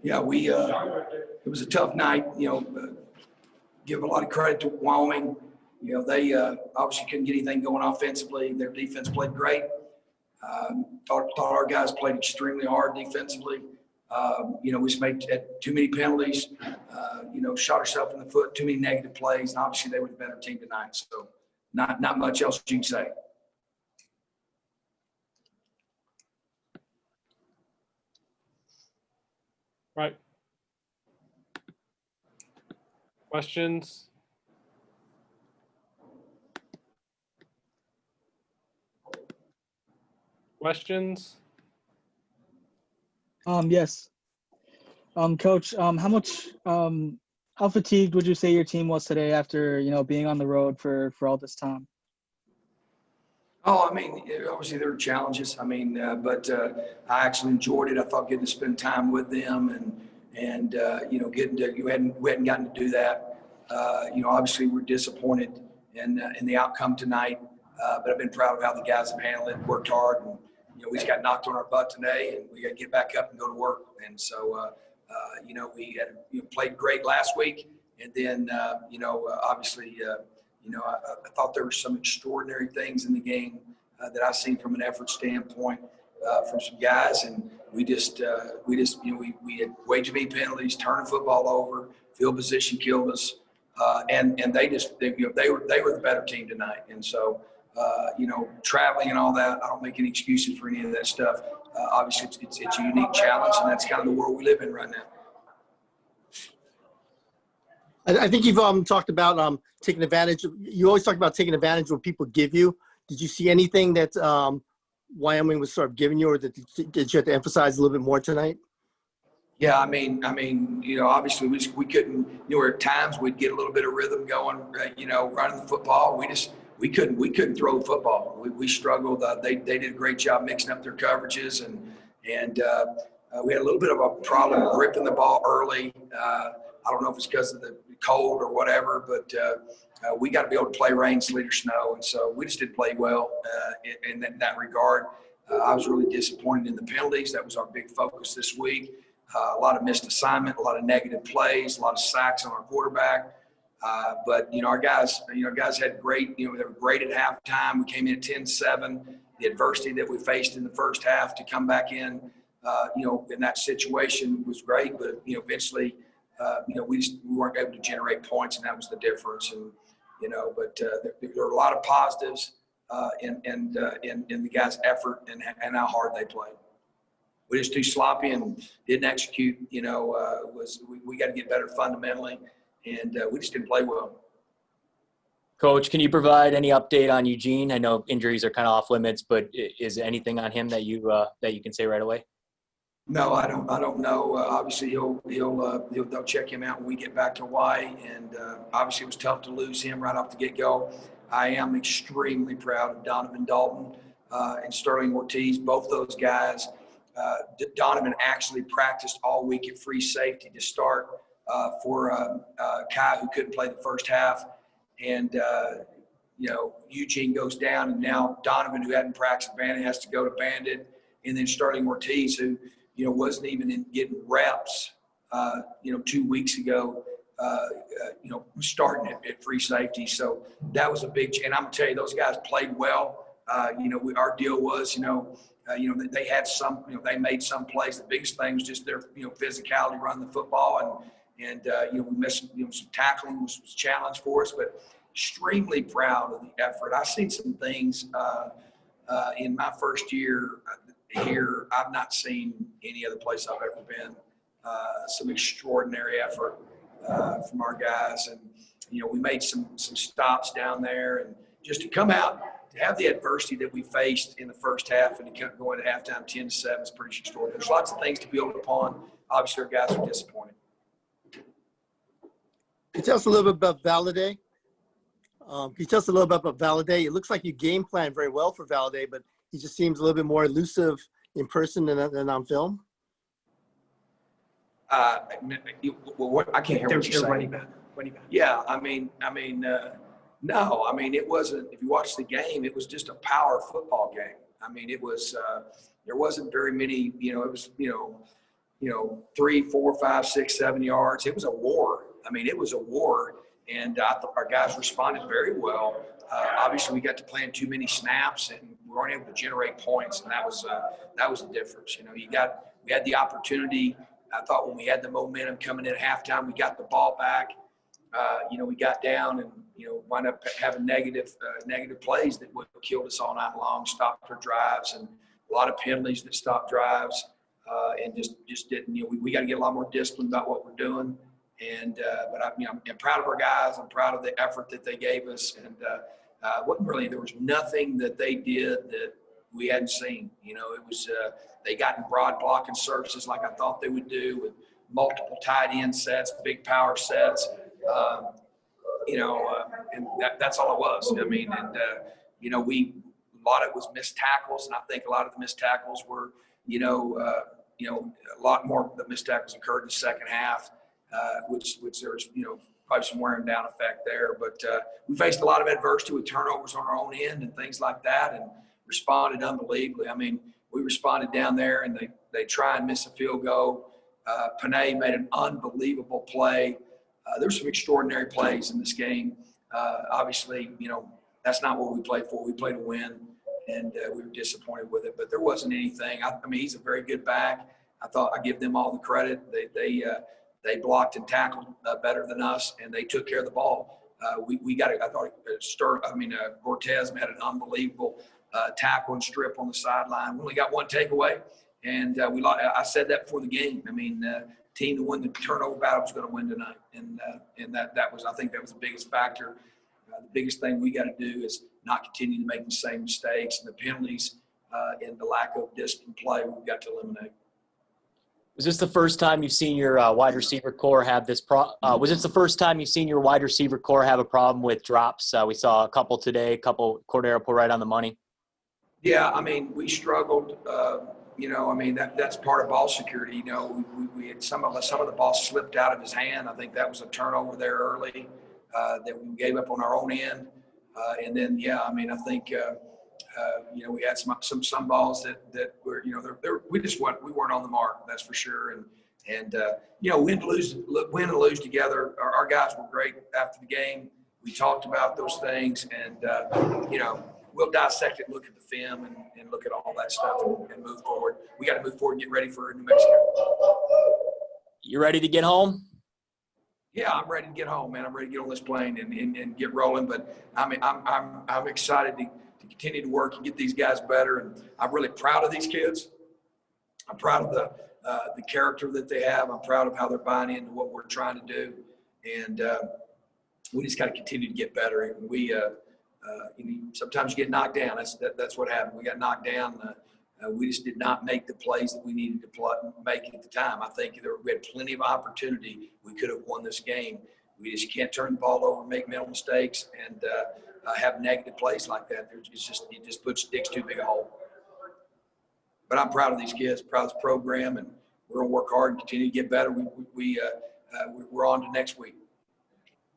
Yeah, it was a tough night. Give a lot of credit to Wyoming. They obviously couldn't get anything going offensively. Their defense played great. Thought our guys played extremely hard defensively. We just made too many penalties. Shot ourselves in the foot. Too many negative plays, and obviously they were the better team tonight. So, not much else you can say. Right. Questions? Questions? Yes. Coach, how fatigued would you say your team was today after, being on the road for all this time? Oh, obviously there were challenges. But I actually enjoyed it. I thought getting to spend time with them and we hadn't gotten to do that. Obviously we're disappointed in the outcome tonight. But I've been proud of how the guys have handled it, worked hard, and we just got knocked on our butt today, and we got to get back up and go to work. And so, we had played great last week, and then obviously. I thought there were some extraordinary things in the game that I've seen from an effort standpoint from some guys, and we had way too many penalties, turning football over, field position killed us, and they were the better team tonight. And so, traveling and all that, I don't make any excuses for any of that stuff. Obviously, it's a unique challenge, and that's kind of the world we live in right now. I think you've talked about taking advantage. You always talk about taking advantage of what people give you. Did you see anything that Wyoming was sort of giving you, or that you had to emphasize a little bit more tonight? Yeah, obviously we couldn't. At times we'd get a little bit of rhythm going. Running the football, we couldn't throw the football. We struggled. They did a great job mixing up their coverages, and we had a little bit of a problem gripping the ball early. I don't know if it's because of the cold or whatever, but we got to be able to play rain, sleet, or snow. And so we just didn't play well in that regard. I was really disappointed in the penalties. That was our big focus this week. A lot of missed assignment, a lot of negative plays, a lot of sacks on our quarterback. But our guys had great, they were great at halftime. We came in at 10-7. The adversity that we faced in the first half to come back in that situation was great. But, eventually, we weren't able to generate points, and that was the difference. And, but there were a lot of positives in the guys' effort and how hard they played. We just too sloppy and didn't execute. We got to get better fundamentally, and we just didn't play well. Coach, can you provide any update on Eugene? I know injuries are kind of off limits, but is anything on him that you can say right away? No, I don't know. Obviously, they'll check him out when we get back to Hawaii, and obviously it was tough to lose him right off the get-go. I am extremely proud of Donovan Dalton and Sterling Ortiz, both those guys. Donovan actually practiced all week at free safety to start for Kai, who couldn't play the first half, and Eugene goes down, and now Donovan, who hadn't practiced bandit, has to go to bandit, and then Sterling Ortiz, who wasn't even getting reps, 2 weeks ago, starting at free safety. So that was a big – and I'm going to tell you, those guys played well. Our deal was, they had some – they made some plays. The biggest thing was just their, physicality running the football. And we missed some tackling was a challenge for us, but extremely proud of the effort. I've seen some things in my first year here I've not seen any other place I've ever been. Some extraordinary effort from our guys, and we made some stops down there, and just to come out to have the adversity that we faced in the first half and to keep going at halftime 10-7 is pretty extraordinary. There's lots of things to build upon. Obviously, our guys are disappointed. Can you tell us a little bit about Valladay? It looks like you game plan very well for Valladay, but he just seems a little bit more elusive in person than on film. I can't hear what you're saying. Running back. Yeah, no. It wasn't. If you watch the game, it was just a power football game. It was. There wasn't very many. It was. 3, 4, 5, 6, 7 yards. It was a war. I mean, it was a war, and I thought our guys responded very well. Obviously, we got to playing too many snaps, and we weren't able to generate points, and that was the difference. We had the opportunity. I thought when we had the momentum coming in at halftime, we got the ball back. We got down and wound up having negative plays that would have killed us all night long, stopped our drives, and a lot of penalties that stopped drives, and just didn't. We got to get a lot more disciplined about what we're doing. And but I'm proud of our guys. I'm proud of the effort that they gave us, and there was nothing that they did that we hadn't seen. It was they got in broad blocking surfaces like I thought they would do, with multiple tight end sets, big power sets. And that's all it was. I mean, and a lot of it was missed tackles, and I think a lot of the missed tackles were, a lot more of the missed tackles occurred in the second half. Which there was, probably some wearing down effect there. But we faced a lot of adversity with turnovers on our own end and things like that, and responded unbelievably. I mean, we responded down there, and they try and miss a field goal. Panay made an unbelievable play. There's some extraordinary plays in this game. Obviously, that's not what we played for. We played to win, and we were disappointed with it. But there wasn't anything. I mean, he's a very good back. I thought I give them all the credit. They blocked and tackled better than us, and they took care of the ball. We got it. I thought Cortez had an unbelievable tackle and strip on the sideline. We only got one takeaway, and I said that before the game. I mean, team that won the turnover battle was going to win tonight, and I think that was the biggest factor. The biggest thing we got to do is not continue to make the same mistakes, and the penalties and the lack of discipline play we've got to eliminate. Was this the first time you've seen your wide receiver core have this was this the first time you've seen your wide receiver core have a problem with drops? We saw a couple today, Cordero put right on the money. Yeah, I mean, we struggled. That's part of ball security. We had some of the ball slipped out of his hand. I think that was a turnover there early that we gave up on our own end. And then, I think we had some balls that were, we weren't on the mark. That's for sure. And win and lose together. Our guys were great after the game. We talked about those things, and we'll dissect it, look at the film, and look at all that stuff and move forward. We got to move forward and get ready for New Mexico. You ready to get home? Yeah, I'm ready to get home, man. I'm ready to get on this plane and get rolling. But I'm excited to continue to work and get these guys better. And I'm really proud of these kids. I'm proud of the character that they have. I'm proud of how they're buying into what we're trying to do. And we just got to continue to get better. And we sometimes you get knocked down. That's what happened. We got knocked down. We just did not make the plays that we needed to make at the time. I think we had plenty of opportunity. We could have won this game. We just can't turn the ball over, make mental mistakes, and have negative plays like that. It just digs too big a hole. But I'm proud of these kids, proud of this program, and we're gonna work hard and continue to get better. We're on to next week.